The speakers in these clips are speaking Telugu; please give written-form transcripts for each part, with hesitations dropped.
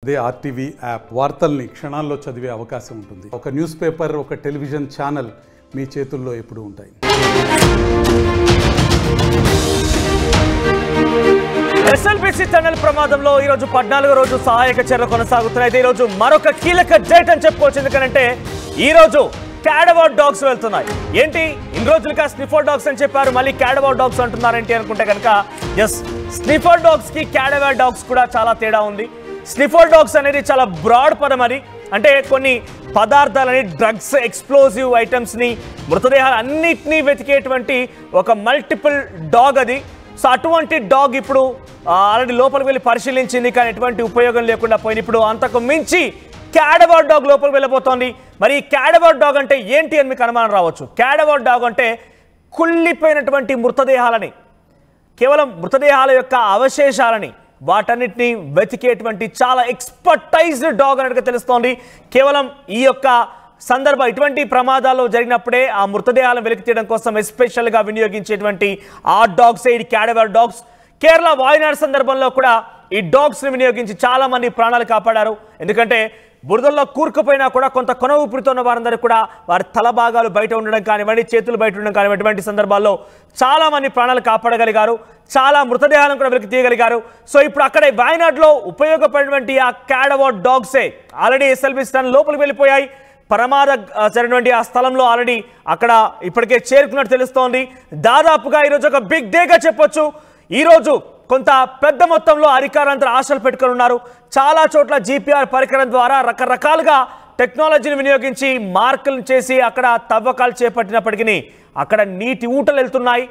అదే ఆర్టీవీ యాప్ వార్తల్ని క్షణాల్లో చదివే అవకాశం ఉంటుంది. ఒక న్యూస్ పేపర్, ఒక టెలివిజన్ ఛానల్ మీ చేతుల్లో ఎప్పుడూ ఉంటాయి. ఎస్ఎల్బిసి టన్నెల్ ప్రమాదంలో ఈరోజు 14వ రోజు సహాయక చర్యలు కొనసాగుతున్నాయి. ఈ రోజు మరొక కీలక డేట్ అని చెప్పుకోవచ్చు. ఎందుకంటే ఈ రోజు క్యాడవార్ డాగ్స్ వెళ్తున్నాయి. ఏంటి ఇన్ని రోజులుగా స్నిఫర్ డాగ్స్ అని చెప్పారు, మళ్ళీ క్యాడవార్ డాగ్స్ అంటున్నారేంటి అనుకుంటే కనుక ఎస్, స్నిఫర్ డాగ్స్ కి క్యాడవార్ డాగ్స్ కూడా చాలా తేడా ఉంది. స్నిఫర్ డాగ్స్ అనేది చాలా బ్రాడ్ పదం. అది అంటే కొన్ని పదార్థాలని, డ్రగ్స్, ఎక్స్ప్లోజివ్ ఐటమ్స్ని, మృతదేహాలు అన్నిటినీ వెతికేటువంటి ఒక మల్టిపుల్ డాగ్ అది. సో అటువంటి డాగ్ ఇప్పుడు ఆల్రెడీ లోపలికి వెళ్ళి పరిశీలించింది, కానీ ఎటువంటి ఉపయోగం లేకుండా పోయింది. ఇప్పుడు అంతకు మించి క్యాడవార్ డాగ్ లోపలికి వెళ్ళబోతోంది. మరి ఈ క్యాడవార్ డాగ్ అంటే ఏంటి అని మీకు అనుమానం రావచ్చు. క్యాడవార్ డాగ్ అంటే కుళ్ళిపోయినటువంటి మృతదేహాలని, కేవలం మృతదేహాల యొక్క అవశేషాలని, వాటన్నిటిని వెతికేటువంటి చాలా ఎక్స్పర్టైజ్డ్ డాగ్ అన్నట్టుగా తెలుస్తోంది. కేవలం ఈ యొక్క ఇటువంటి ప్రమాదాలు జరిగినప్పుడే ఆ మృతదేహాలను వెలికి తీయడం కోసం ఎస్పెషల్గా వినియోగించేటువంటి ఆ డాగ్స్ ఈ క్యాడవార్ డాగ్స్. కేరళ వాయనాడ్ సందర్భంలో కూడా ఈ డాగ్స్ని వినియోగించి చాలా మంది ప్రాణాలు కాపాడారు. ఎందుకంటే బురదల్లో కూరుకుపోయినా కూడా కొంత కొన ఊపిరితో ఉన్న వారందరూ కూడా వారి తల భాగాలు బయట ఉండడం కానివ్వండి, చేతులు బయట ఉండడం కానివ్వండి, ఇటువంటి సందర్భాల్లో చాలా మంది ప్రాణాలు కాపాడగలిగారు, చాలా మృతదేహాలను కూడా వెలికి తీయగలిగారు. సో ఇప్పుడు అక్కడ వాయనాడ్లో ఉపయోగపడినటువంటి ఆ క్యాడవార్ డాగ్సే ఆల్రెడీ ఎస్ఎల్బిసి టన్నెల్ లోపలికి వెళ్ళిపోయాయి. ప్రమాదం జరిగినటువంటి ఆ స్థలంలో ఆల్రెడీ అక్కడ ఇప్పటికే చేరుకున్నట్టు తెలుస్తోంది. దాదాపుగా ఈరోజు ఒక బిగ్ డేగా చెప్పొచ్చు. ఈరోజు కొంత పెద్ద మొత్తంలో అధికారులంతా ఆశలు పెట్టుకుని ఉన్నారు. చాలా చోట్ల జీపీఆర్ పరికరం ద్వారా రకరకాలుగా టెక్నాలజీని వినియోగించి మార్కులను చేసి అక్కడ తవ్వకాలు చేపట్టినప్పటికీ అక్కడ నీటి ఊటలు వెళ్తున్నాయి,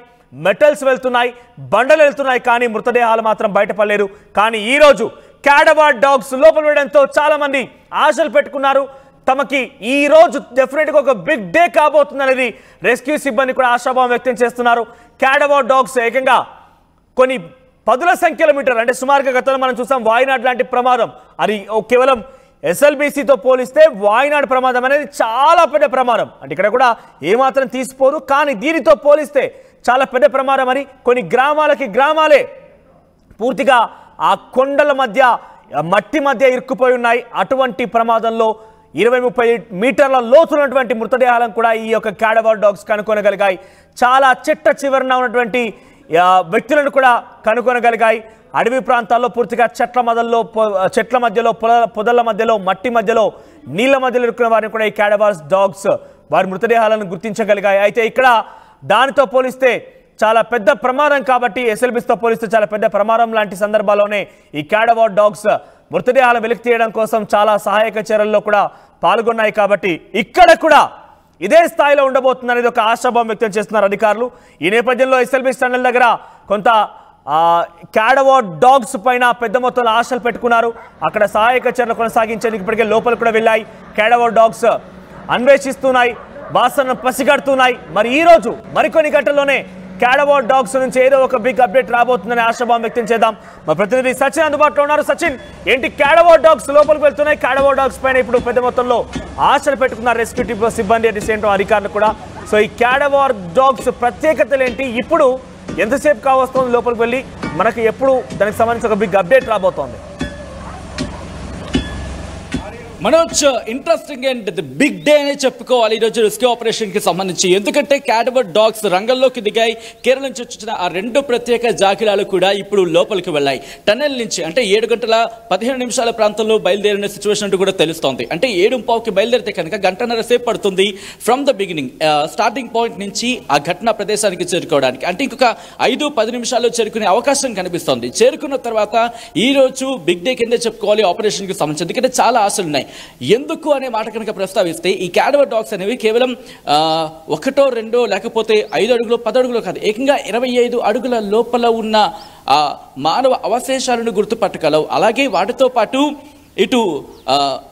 మెటల్స్ వెళ్తున్నాయి, బండలు వెళ్తున్నాయి, కానీ మృతదేహాలు మాత్రం బయటపడలేదు. కానీ ఈరోజు క్యాడవార్ డాగ్స్ లోపల వేయడంతో చాలా మంది ఆశలు పెట్టుకున్నారు. తమకి ఈ రోజు డెఫినెట్గా ఒక బిగ్ డే కాబోతుంది అనేది రెస్క్యూ సిబ్బంది కూడా ఆశాభావం వ్యక్తం చేస్తున్నారు. క్యాడవార్ డాగ్స్ ఏకంగా కొన్ని పదుల సంఖ్యల మీటర్లు, అంటే సుమారుగా గతంలో మనం చూసాం వాయనాడ్ లాంటి ప్రమాదం, అది కేవలం ఎస్ఎల్బిసితో పోలిస్తే వాయనాడ్ ప్రమాదం అనేది చాలా పెద్ద ప్రమాదం. అంటే ఇక్కడ కూడా ఏమాత్రం తీసిపోరు, కానీ దీనితో పోలిస్తే చాలా పెద్ద ప్రమాదం అని కొన్ని గ్రామాలే పూర్తిగా ఆ కొండల మధ్య, మట్టి మధ్య ఇరుక్కుపోయి ఉన్నాయి. అటువంటి ప్రమాదంలో 20-30 మీటర్ల లోతున్నటువంటి మృతదేహాలను కూడా ఈ యొక్క క్యాడవార్ డాగ్స్ కనుగొనగలిగాయి. చాలా చిట్ట చివరన ఉన్నటువంటి వ్యక్తులను కూడా కనుగొనగలిగాయి. అడవి ప్రాంతాల్లో పూర్తిగా చెట్ల మధ్యలో, పొదల మధ్యలో, మట్టి మధ్యలో, నీళ్ల మధ్యలో ఇరుక్కున్న వారిని కూడా ఈ క్యాడవార్ డాగ్స్ వారి మృతదేహాలను గుర్తించగలిగాయి. అయితే ఇక్కడ దానితో పోలిస్తే చాలా పెద్ద ప్రమాదం కాబట్టి, ఎస్ఎల్బిసితో పోలిస్తే చాలా పెద్ద ప్రమాదం లాంటి సందర్భాల్లోనే ఈ క్యాడవార్ డాగ్స్ మృతదేహాలు వెలికి తీయడం కోసం చాలా సహాయక చర్యల్లో కూడా పాల్గొన్నాయి. కాబట్టి ఇక్కడ కూడా ఇదే స్థాయిలో ఉండబోతుంది అనేది ఒక ఆశాభావం వ్యక్తం చేస్తున్నారు అధికారులు. ఈ నేపథ్యంలో ఎస్ఎల్బిసి టన్నెల్ దగ్గర కొంత క్యాడవార్ డాగ్స్ పైన పెద్ద మొత్తంలో ఆశలు పెట్టుకున్నారు. అక్కడ సహాయక చర్యలు కొనసాగించేందుకు ఇప్పటికే లోపలికి కూడా వెళ్ళాయి. క్యాడవార్ డాగ్స్ అన్వేషిస్తున్నాయి, వాసనను పసిగడుతున్నాయి. మరి ఈరోజు మరికొన్ని గంటల్లోనే క్యాడవార్ డాగ్స్ నుంచి ఏదో ఒక బిగ్ అప్డేట్ రాబోతుందని ఆశాభావం వ్యక్తం చేద్దాం. మా ప్రతినిధి సచిన్ అందుబాటులో ఉన్నారు. సచిన్, ఏంటి క్యాడవార్ డాగ్స్ లోపలికి వెళ్తున్నాయి, క్యాడవార్ డాగ్స్ పైన ఇప్పుడు పెద్ద మొత్తంలో ఆశలు పెట్టుకున్నారు రెస్క్యూ సిబ్బంది, అట్ ది సేమ్ టైం అధికారులు కూడా. సో ఈ క్యాడవార్ డాగ్స్ ప్రత్యేకతలు ఏంటి, ఇప్పుడు ఎంతసేపు కావస్తుంది లోపలికి వెళ్ళి, మనకి ఎప్పుడు దానికి సంబంధించి ఒక బిగ్ అప్డేట్ రాబోతోంది? Manoj, interesting and the big day అనే చెప్పుకోవాలి ఈరోజు రెస్క్యూ ఆపరేషన్కి సంబంధించి. ఎందుకంటే క్యాడవార్ డాగ్స్ రంగంలోకి దిగాయి. కేరళ నుంచి వచ్చిన ఆ 2 ప్రత్యేక జాకిలాలు కూడా ఇప్పుడు లోపలికి వెళ్ళాయి. టన్నెల్ నుంచి అంటే 7:15 ప్రాంతంలో బయలుదేరిన సిచ్యువేషన్ అంటూ కూడా తెలుస్తోంది. అంటే 7:15కి బయలుదేరితే కనుక గంటన్నర సేపు పడుతుంది from the beginning, starting point నుంచి ఆ ఘటనా ప్రదేశానికి చేరుకోవడానికి. అంటే ఇంకొక 5-10 నిమిషాల్లో చేరుకునే అవకాశం కనిపిస్తోంది. చేరుకున్న తర్వాత ఈ రోజు బిగ్ డే కిందే చెప్పుకోవాలి ఆపరేషన్కి సంబంధించి. ఎందుకంటే చాలా ఆశలు ఉన్నాయి. ఎందుకు అనే మాట కనుక ప్రస్తావిస్తే ఈ క్యాడవార్ డాగ్స్ అనేవి కేవలం 1, 2 లేకపోతే 5 అడుగులు 10 అడుగులు కాదు, ఏకంగా 25 అడుగుల లోపల ఉన్న మానవ అవశేషాలను గుర్తుపట్టగలవు. అలాగే వాటితో పాటు ఇటు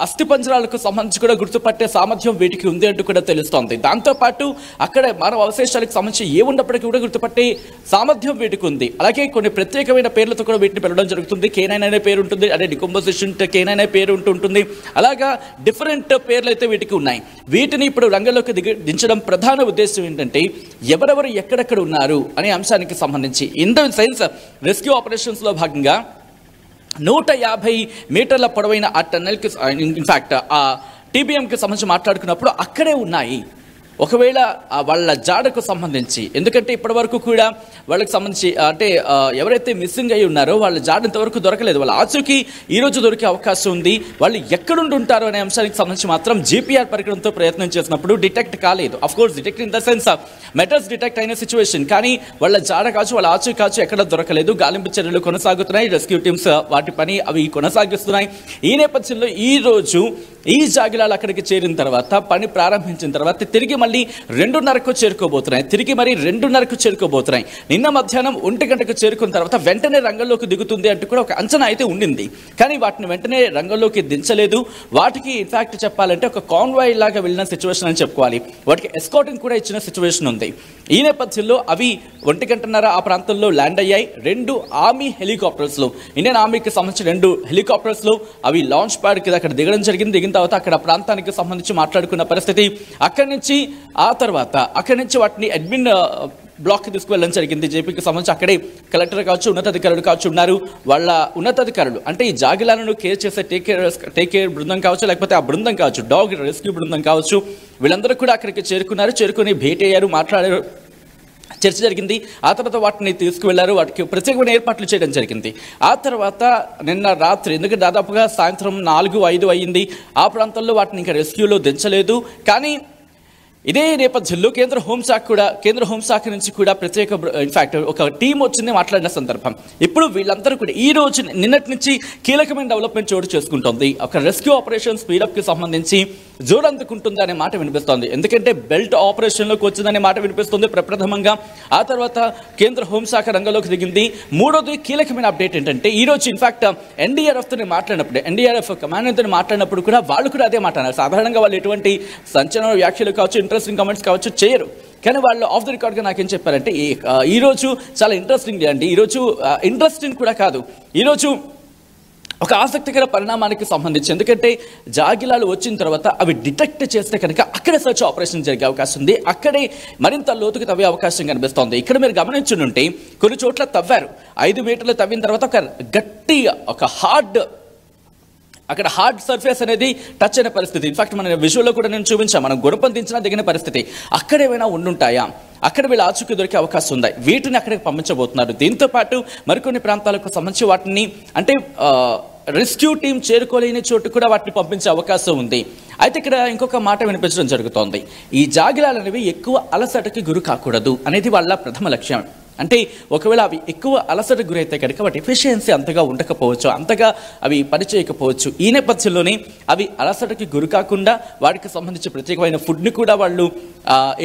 అస్థిపంజరాలకు సంబంధించి కూడా గుర్తుపట్టే సామర్థ్యం వీటికి ఉంది అంటూ కూడా తెలుస్తోంది. దాంతోపాటు అక్కడ మానవ అవశేషాలకు సంబంధించి ఏ ఉన్నప్పటికీ కూడా గుర్తుపట్టే సామర్థ్యం వీటికి ఉంది. అలాగే కొన్ని ప్రత్యేకమైన పేర్లతో కూడా వీటిని పిలవడం జరుగుతుంది. కేనైన్ అనే పేరు ఉంటుంది, అదే డికంపోజిషన్ కేనైన్ అనే పేరు ఉంటుంది. అలాగా డిఫరెంట్ పేర్లు అయితే వీటికి ఉన్నాయి. వీటిని ఇప్పుడు రంగంలోకి దించడం ప్రధాన ఉద్దేశం ఏంటంటే ఎవరెవరు ఎక్కడెక్కడ ఉన్నారు అనే అంశానికి సంబంధించి. ఇన్ ద సెన్స్ రెస్క్యూ ఆపరేషన్స్లో భాగంగా 150 మీటర్ల పొడవైన ఆ టన్నెల్కి ఇన్ఫ్యాక్ట్ ఆ టీబీఎంకి సంబంధించి మాట్లాడుకున్నప్పుడు అక్కడే ఉన్నాయి. ఒకవేళ వాళ్ళ జాడకు సంబంధించి, ఎందుకంటే ఇప్పటి వరకు కూడా వాళ్ళకి సంబంధించి అంటే ఎవరైతే మిస్సింగ్ అయి ఉన్నారో వాళ్ళ జాడ ఇంతవరకు దొరకలేదు. వాళ్ళ ఆచూకీ ఈ రోజు దొరికే అవకాశం ఉంది. వాళ్ళు ఎక్కడుండి ఉంటారో అనే అంశానికి సంబంధించి మాత్రం జీపీఆర్ పరికరంతో ప్రయత్నం చేసినప్పుడు డిటెక్ట్ కాలేదు. Of course detect in the sense metals detect అయిన సిచ్యువేషన్, కానీ వాళ్ళ జాడ కావచ్చు వాళ్ళ ఆచూకీ కావచ్చు ఎక్కడ దొరకలేదు. గాలింపు చర్యలు కొనసాగుతున్నాయి. రెస్క్యూ టీమ్స్ వాటి పని అవి కొనసాగిస్తున్నాయి. ఈ నేపథ్యంలో ఈ రోజు ఈ జాగిలాలు అక్కడికి చేరిన తర్వాత, పని ప్రారంభించిన తర్వాత తిరిగి మళ్ళీ 2:30కు చేరుకోబోతున్నాయి. నిన్న మధ్యాహ్నం 1 గంటకు చేరుకున్న తర్వాత వెంటనే రంగంలోకి దిగుతుంది అంటూ కూడా ఒక అంచనా అయితే ఉండింది. కానీ వాటిని వెంటనే రంగంలోకి దించలేదు. వాటికి ఇన్ఫాక్ట్ చెప్పాలంటే ఒక కాన్వాయ్ లాగా వెళ్ళిన సిచ్యువేషన్ అని చెప్పుకోవాలి. వాటికి ఎస్కార్టింగ్ కూడా ఇచ్చిన సిచ్యువేషన్ ఉంది. ఈ నేపథ్యంలో అవి 1:30 ఆ ప్రాంతంలో ల్యాండ్ అయ్యాయి. 2 ఆర్మీ హెలికాప్టర్స్లో, ఇండియన్ ఆర్మీకి సంబంధించిన 2 హెలికాప్టర్స్లో అవి లాంచ్ ప్యాడ్కి అక్కడ దిగడం జరిగింది. దిగిన తర్వాత అక్కడ ప్రాంతానికి సంబంధించి మాట్లాడుకున్న పరిస్థితి. అక్కడి నుంచి వాటిని అడ్మిన్ బ్లాక్కి తీసుకువెళ్ళడం జరిగింది. జేపీకి సంబంధించి అక్కడే కలెక్టర్ కావచ్చు, ఉన్నతాధికారులు కావచ్చు ఉన్నారు. వాళ్ళ ఉన్నతాధికారులు అంటే ఈ జాగిలాలను కేర్ చేసే టేక్ కేర్ బృందం కావచ్చు, లేకపోతే ఆ బృందం కావచ్చు, డాగ్ రెస్క్యూ బృందం కావచ్చు, వీళ్ళందరూ కూడా అక్కడికి చేరుకుని భేటీ అయ్యారు, మాట్లాడారు, చర్చ జరిగింది. ఆ తర్వాత వాటిని తీసుకువెళ్లారు. వాటికి ప్రత్యేకమైన ఏర్పాట్లు చేయడం జరిగింది. ఆ తర్వాత నిన్న రాత్రి, ఎందుకంటే దాదాపుగా సాయంత్రం 4-5 అయ్యింది, ఆ ప్రాంతంలో వాటిని ఇంకా రెస్క్యూలో దించలేదు. కానీ ఇదే నేపథ్యంలో కేంద్ర హోంశాఖ నుంచి కూడా ప్రత్యేక ఇన్ఫాక్ట్ ఒక టీం వచ్చింది మాట్లాడిన సందర్భం. ఇప్పుడు వీళ్ళందరూ కూడా ఈ రోజు నిన్నటి నుంచి కీలకమైన డెవలప్మెంట్ చోటు చేసుకుంటోంది. ఒక రెస్క్యూ ఆపరేషన్ స్పీడప్కి సంబంధించి జోరందుకుంటుంది అనే మాట వినిపిస్తోంది. ఎందుకంటే బెల్ట్ ఆపరేషన్లోకి వచ్చిందనే మాట వినిపిస్తుంది ప్రప్రథమంగా. ఆ తర్వాత కేంద్ర హోంశాఖ రంగంలోకి దిగింది. మూడోది కీలకమైన అప్డేట్ ఏంటంటే ఈ రోజు ఇన్ఫాక్ట్ ఎన్డీఆర్ఎఫ్ కమాండర్తో మాట్లాడినప్పుడు కూడా వాళ్ళు కూడా అదే మాట అన్నారు. సాధారణంగా వాళ్ళు ఎటువంటి సంచలన వ్యాఖ్యలు కావచ్చు, ఇంట్రెస్టింగ్ కామెంట్స్ కావచ్చు చేయరు. కానీ వాళ్ళు ఆఫ్ ది రికార్డ్గా నాకేం చెప్పారంటే ఈరోజు చాలా ఇంట్రెస్టింగ్ డే అండి. ఈరోజు ఇంట్రెస్టింగ్ కూడా కాదు, ఈరోజు ఒక ఆసక్తికర పరిణామానికి సంబంధించి. ఎందుకంటే జాగిలాలు వచ్చిన తర్వాత అవి డిటెక్ట్ చేస్తే కనుక అక్కడే సర్చ్ ఆపరేషన్ జరిగే అవకాశం ఉంది. అక్కడే మరింత లోతుకు తవ్వే అవకాశం కనిపిస్తోంది. ఇక్కడ మీరు గమనించుంటే కొన్ని చోట్ల తవ్వారు. 5 మీటర్లు తవ్విన తర్వాత ఒక గట్టి అక్కడ హార్డ్ సర్ఫేస్ అనేది టచ్ అయిన పరిస్థితి. ఇన్ఫాక్ట్ మన విజువల్లో కూడా నేను చూపించాను. మనం గుణపందించినా దిగిన పరిస్థితి. అక్కడేమైనా ఉండుంటాయా? అక్కడ వీళ్ళ ఆచూకీ దొరికే అవకాశం ఉంది. వీటిని అక్కడికి పంపించబోతున్నారు. దీంతో పాటు మరికొన్ని ప్రాంతాలకు సంబంధించి వాటిని అంటే రెస్క్యూ టీం చేరుకోలేని చోటు కూడా వాటిని పంపించే అవకాశం ఉంది. అయితే ఇక్కడ ఇంకొక మాట వినిపించడం జరుగుతోంది. ఈ జాగిలాలు అనేవి ఎక్కువ అలసటకి గురి కాకూడదు అనేది వాళ్ళ ప్రథమ లక్ష్యం. అంటే ఒకవేళ అవి ఎక్కువ అలసటకు గురైతే కనుక వాటి ఎఫిషియన్సీ అంతగా ఉండకపోవచ్చు, అంతగా అవి పనిచేయకపోవచ్చు. ఈ నేపథ్యంలోనే అవి అలసటకి గురి కాకుండా వాటికి సంబంధించి ప్రత్యేకమైన ఫుడ్ని కూడా వాళ్ళు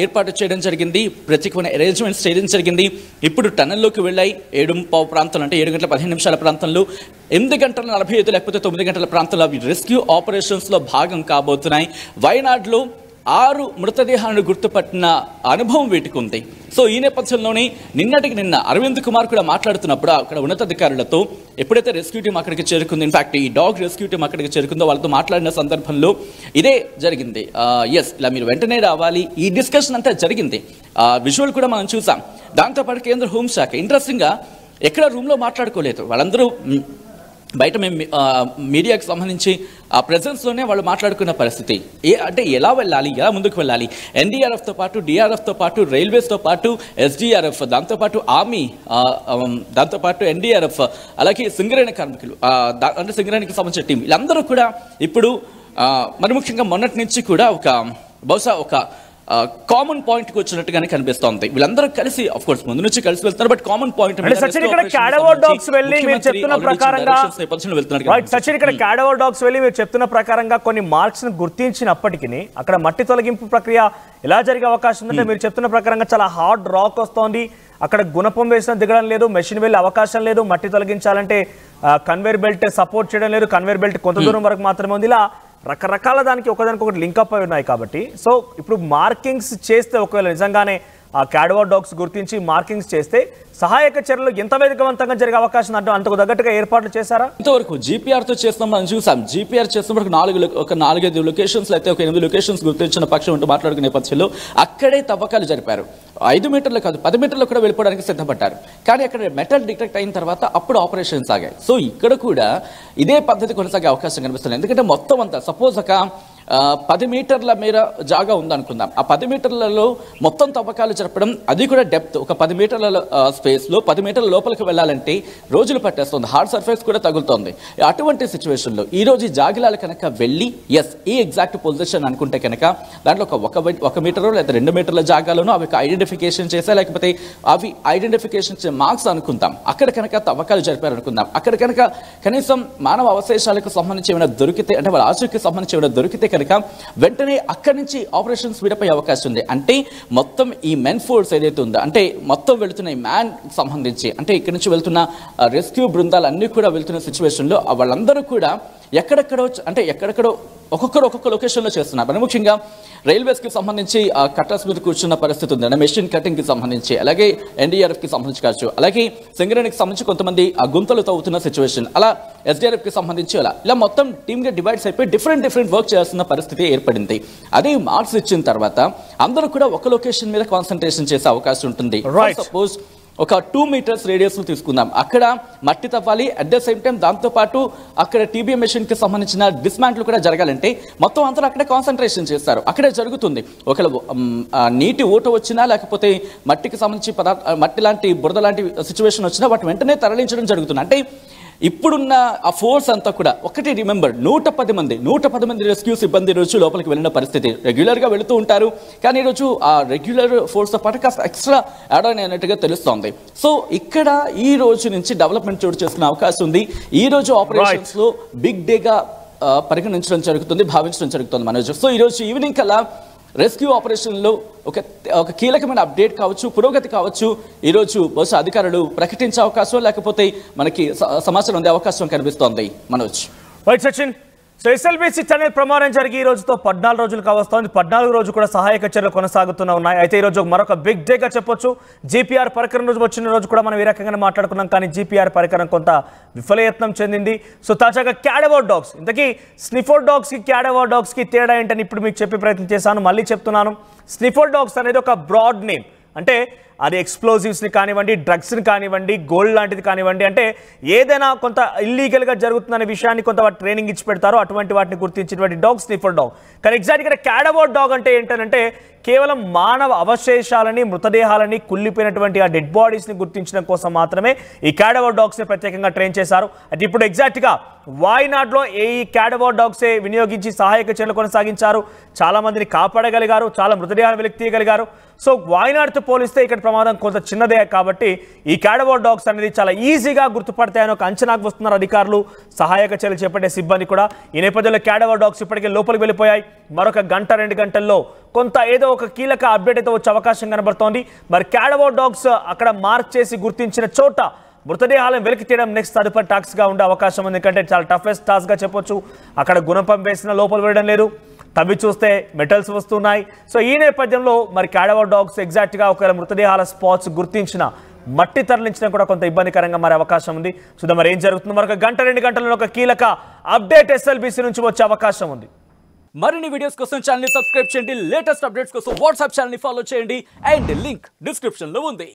ఏర్పాటు చేయడం జరిగింది. ప్రత్యేకమైన అరేంజ్మెంట్స్ చేయడం జరిగింది. ఇప్పుడు టన్నెల్లోకి వెళ్ళాయి. 7:15 ప్రాంతంలో, అంటే 7 గంటల 15 నిమిషాల ప్రాంతంలో, 8 గంటల 45 లేకపోతే 9 గంటల ప్రాంతంలో అవి రెస్క్యూ ఆపరేషన్స్లో భాగం కాబోతున్నాయి. వయనాడ్లో 6 మృతదేహాలను గుర్తుపట్టిన అనుభవం వీటికి ఉంది. సో ఈ నేపథ్యంలోనే నిన్న అరవింద్ కుమార్ కూడా మాట్లాడుతున్నప్పుడు అక్కడ ఉన్నతాధికారులతో ఎప్పుడైతే రెస్క్యూ టీం అక్కడికి చేరుకుంది, ఇన్ఫాక్ట్ ఈ డాగ్ రెస్క్యూ టీం అక్కడికి చేరుకుందో వాళ్ళతో మాట్లాడిన సందర్భంలో ఇదే జరిగింది. ఇలా మీరు వెంటనే రావాలి, ఈ డిస్కషన్ అంతా జరిగింది. విజువల్ కూడా మనం చూసాం. దాంతోపాటు కేంద్ర హోంశాఖ ఇంట్రెస్టింగ్గా ఎక్కడ రూమ్లో మాట్లాడుకోలేదు. వాళ్ళందరూ బయట మేము మీడియాకి సంబంధించి ఆ ప్రెజెన్స్లోనే వాళ్ళు మాట్లాడుకున్న పరిస్థితి. అంటే ఎలా వెళ్ళాలి, ఎలా ముందుకు వెళ్ళాలి, ఎన్డీఆర్ఎఫ్తో పాటు, డిఆర్ఎఫ్తో పాటు, రైల్వేస్తో పాటు, ఎస్డీఆర్ఎఫ్, దాంతోపాటు ఆర్మీ, దాంతోపాటు ఎన్డీఆర్ఎఫ్, అలాగే సింగరేణి కార్మికులు, అంటే సింగరేణికి సంబంధించిన టీం, వీళ్ళందరూ కూడా ఇప్పుడు మరి ముఖ్యంగా మొన్నటి నుంచి కూడా బహుశా ఒక కామన్ పాయింట్కి వచ్చినట్టుగానే కనిపిస్తోంది. వీళ్ళందరూ కలిసి ఆఫ్ కోర్స్ ముందు నుంచి కలిసి వెళ్తున్నారు. బట్ కామన్ పాయింట్ ఇక్కడ క్యాడవర్ డాగ్స్ వెళ్ళి మీరు చెప్తున్న ప్రకారంగా కొన్ని మార్క్స్ ను గుర్తించినప్పటికీ అక్కడ మట్టి తొలగింపు ప్రక్రియ ఎలా జరిగే అవకాశం ఉందంటే మీరు చెప్తున్న ప్రకారంగా చాలా హార్డ్ రాక్ వస్తోంది. అక్కడ గుణపం వేసిన దిగడం లేదు, మెషిన్ వెళ్ళే అవకాశం లేదు. మట్టి తొలగించాలంటే కన్వేర్ బెల్ట్ సపోర్ట్ చేయడం లేదు. కన్వేర్ బెల్ట్ కొంత దూరం వరకు మాత్రమే ఉంది. ఇలా రకరకాల దానికి ఒకదానికొకటి లింకప్ అయి ఉన్నాయి. కాబట్టి సో ఇప్పుడు మార్కింగ్స్ చేస్తే ఒకవేళ నిజంగానే ఆ క్యాడవర్ డాగ్స్ గుర్తించి మార్కింగ్స్ చేస్తే సహాయక చర్యలు ఎంత వేగవంతంగా జరిగే అవకాశం అంటే అంతకు తగ్గట్టుగా ఏర్పాట్లు చేశారా? ఇంతవరకు జీపీఆర్ తో చేస్తాం మనం చూసాం. జీపీఆర్ చేస్తున్నప్పుడు 4-5 లొకేషన్స్ అయితే ఒక 8 లొకేషన్స్ గుర్తించిన పక్షం ఉంటూ మాట్లాడుకునే నేపథ్యంలో అక్కడే తవ్వకాలు జరిపారు. 5 మీటర్లు కాదు 10 మీటర్లు కూడా వెళ్ళిపోవడానికి సిద్ధపడ్డారు. కానీ అక్కడ మెటల్ డిటెక్ట్ అయిన తర్వాత అప్పుడు ఆపరేషన్ సాగాయి. సో ఇక్కడ కూడా ఇదే పద్ధతి కొనసాగే అవకాశం కనిపిస్తుంది. ఎందుకంటే మొత్తం అంతా సపోజ్ ఒక 10 మీటర్ల మేర జాగా ఉందనుకుందాం. ఆ 10 మీటర్లలో మొత్తం తవ్వకాలు జరపడం, అది కూడా డెప్త్ ఒక 10 మీటర్ల స్పేస్లో 10 మీటర్ల లోపలికి వెళ్ళాలంటే రోజులు పట్టేస్తుంది. హార్డ్ సర్ఫేస్ కూడా తగులుతోంది. అటువంటి సిచ్యువేషన్లో ఈరోజు ఈ జాగిలాలు కనుక వెళ్ళి ఈ ఎగ్జాక్ట్ పొజిషన్ అనుకుంటే కనుక దాంట్లో ఒక మీటరు లేదా 2 మీటర్ల జాగాలోనూ అవి ఐడెంటిఫికేషన్ చేసా, లేకపోతే అవి ఐడెంటిఫికేషన్ మార్క్స్ అనుకుందాం. అక్కడ కనుక తవ్వకాలు జరిపారు అనుకుందాం. అక్కడ కనుక కనీసం మానవ అవశేషాలకు సంబంధించి ఏమైనా దొరికితే, అంటే వాళ్ళ ఆచూకీకి సంబంధించి ఏమైనా దొరికితే కనుక వెంటనే అక్కడి నుంచి ఆపరేషన్ స్పీడప్ అయ్యే అవకాశం ఉంది. అంటే మొత్తం ఈ మెన్ ఫోర్స్ ఏదైతే ఉందో, అంటే మొత్తం వెళుతున్న ఈ మ్యాన్ సంబంధించి, అంటే ఇక్కడి నుంచి వెళ్తున్న రెస్క్యూ బృందాలు అన్ని కూడా వెళ్తున్న సిచ్యువేషన్లో వాళ్ళందరూ కూడా ఎక్కడెక్కడో ఒక్కొక్క లొకేషన్లో చేస్తున్నారు. మరి ముఖ్యంగా రైల్వేస్కి సంబంధించి కట్టర్స్ మీద కూర్చున్న పరిస్థితి ఉంది, మెషిన్ కటింగ్కి సంబంధించి, అలాగే ఎన్డీఆర్ఎఫ్కి సంబంధించి కావచ్చు, అలాగే సింగరేణికి సంబంధించి కొంతమంది ఆ గుంతలు తవ్వుతున్న సిచ్యువేషన్, అలా ఎస్డీఆర్ఎఫ్కి సంబంధించి ఇలా మొత్తం టీమ్గా డివైడ్స్ అయిపోయి డిఫరెంట్ వర్క్ చేస్తున్న పరిస్థితి ఏర్పడింది. అదే మార్క్స్ ఇచ్చిన తర్వాత అందరూ కూడా ఒక లొకేషన్ మీద కాన్సన్ట్రేషన్ చేసే అవకాశం ఉంటుంది. సపోజ్ ఒక 2 మీటర్స్ రేడియస్ తీసుకుందాం. అక్కడ మట్టి తవ్వాలి, అట్ ద సేమ్ టైం దాంతోపాటు అక్కడ టీబీఎం మెషిన్ కి సంబంధించిన డిస్మాంట్లు కూడా జరగాలంటే మొత్తం అంతా అక్కడే కాన్సన్ట్రేషన్ చేస్తారు. అక్కడే జరుగుతుంది. ఒకవేళ నీటి ఊట వచ్చినా, లేకపోతే మట్టికి సంబంధించి మట్టి లాంటి బురద లాంటి సిచ్యువేషన్ వచ్చినా వాటి వెంటనే తరలించడం జరుగుతుంది. అంటే ఇప్పుడున్న ఆ ఫోర్స్ అంతా కూడా ఒకటి రిమెంబర్ 110 మంది రెస్క్యూ సిబ్బంది రోజు లోపలికి వెళ్ళిన పరిస్థితి. రెగ్యులర్గా వెళుతూ ఉంటారు, కానీ ఈరోజు ఆ రెగ్యులర్ ఫోర్స్తో పాటు కాస్త ఎక్స్ట్రా యాడ్ ఆన్ అయినట్టుగా తెలుస్తోంది. సో ఇక్కడ ఈ రోజు నుంచి డెవలప్మెంట్ చోటు చేసుకునే అవకాశం ఉంది. ఈ రోజు ఆపరేషన్స్ లో బిగ్ డేగా పరిగణించడం జరుగుతుంది, భావించడం జరుగుతుంది మనోజ్. సో ఈరోజు ఈవినింగ్ కల్లా రెస్క్యూ ఆపరేషన్లో ఒక కీలకమైన అప్డేట్ కావచ్చు, పురోగతి కావచ్చు, ఈరోజు బహుశా అధికారులు ప్రకటించే అవకాశం, లేకపోతే మనకి సమాచారం అందే అవకాశం కనిపిస్తోంది Manoj. Right Sachin. So SLBC channel ప్రమాదం జరిగి ఈ రోజుతో 14 రోజులు కావస్తోంది. 14 రోజు కూడా సహాయక చర్యలు కొనసాగుతూనే ఉన్నాయి. అయితే ఈ రోజు మరొక బిగ్ డేగా చెప్పొచ్చు. జీపీఆర్ పరికరం రోజు వచ్చిన రోజు కూడా మనం ఈ రకంగానే మాట్లాడుకున్నాం, కానీ జీపీఆర్ పరికరం కొంత విఫలయత్నం చెందింది. సో తాజాగా క్యాడవర్ డాగ్స్, ఇంతకీ స్నిఫర్ డాగ్స్కి క్యాడవర్ డాగ్స్కి తేడా ఏంటని ఇప్పుడు మీకు చెప్పే ప్రయత్నం చేశాను. మళ్ళీ చెప్తున్నాను, స్నిఫర్ డాగ్స్ అనేది ఒక బ్రాడ్ నేమ్. అంటే అది ఎక్స్ప్లోజివ్స్ని కానివ్వండి, డ్రగ్స్ని కానివ్వండి, గోల్డ్ లాంటిది కానివ్వండి, అంటే ఏదైనా కొంత ఇల్లీగల్గా జరుగుతుందనే విషయాన్ని కొంత ట్రైనింగ్ ఇచ్చి పెడతారో అటువంటి వాటిని గుర్తించినటువంటి డాగ్ స్నిఫర్ డాగ్. కానీ ఎగ్జాక్ట్గా క్యాడవర్ డాగ్ అంటే ఏంటంటే కేవలం మానవ అవశేషాలని, మృతదేహాలని, కుళ్ళిపోయినటువంటి ఆ డెడ్ బాడీస్ని గుర్తించడం కోసం మాత్రమే ఈ క్యాడవర్ డాగ్స్ని ప్రత్యేకంగా ట్రైన్ చేశారు. అయితే ఇప్పుడు ఎగ్జాక్ట్గా వాయినాడ్లో ఈ క్యాడవర్ డాగ్సే వినియోగించి సహాయక చర్యలు కొనసాగించారు. చాలా మందిని కాపాడగలిగారు, చాలా మృతదేహాలు వెలికి తీయగలిగారు. సో వాయినాడ్తో పోలిస్తే ఇక్కడ ప్రమాదం కొంత చిన్నదే కాబట్టి ఈ క్యాడవర్ డాగ్స్ అనేది చాలా ఈజీగా గుర్తుపడతాయని ఒక అంచనాకు వస్తున్నారు అధికారులు, సహాయక చర్యలు చేపట్టే సిబ్బంది కూడా. ఈ నేపథ్యంలో క్యాడవర్ డాగ్స్ ఇప్పటికే లోపలికి వెళ్ళిపోయాయి. మరొక 1-2 గంటల్లో కొంత ఏదో ఒక కీలక అప్డేట్ అయితే వచ్చే అవకాశం కనబడుతోంది. మరి క్యాడవర్ డాగ్స్ అక్కడ మార్క్ చేసి గుర్తించిన చోట మృతదేహాలను వెలికి తీయడం నెక్స్ట్ తదుపరి టాస్క్గా ఉండే అవకాశం ఉంది. ఎందుకంటే చాలా టఫెస్ట్ టాస్క్గా చెప్పొచ్చు. అక్కడ గుణపం వేసిన లోపల వేయడం లేదు, తవ్వి చూస్తే మెటల్స్ వస్తున్నాయి. సో ఈ నేపథ్యంలో మరి క్యాడవర్ డాగ్స్ ఎగ్జాక్ట్గా ఒకవేళ మృతదేహాల స్పాట్స్ గుర్తించిన మట్టి తరలించడం కూడా కొంత ఇబ్బందికరంగా మారే అవకాశం ఉంది. చూద్దాం మరి ఏం జరుగుతుంది. మరొక 1-2 గంటల్లో ఒక కీలక అప్డేట్ ఎస్ఎల్బీసీ నుంచి వచ్చే అవకాశం ఉంది. మరిన్ని వీడియోస్ కోసం ఛానల్ ని సబ్స్క్రైబ్ చేయండి, లేటెస్ట్ అప్డేట్స్ కోసం వాట్సాప్ ఛానల్ ని ఫాలో చేయండి, అండ్ లింక్ డిస్క్రిప్షన్ లో ఉంది.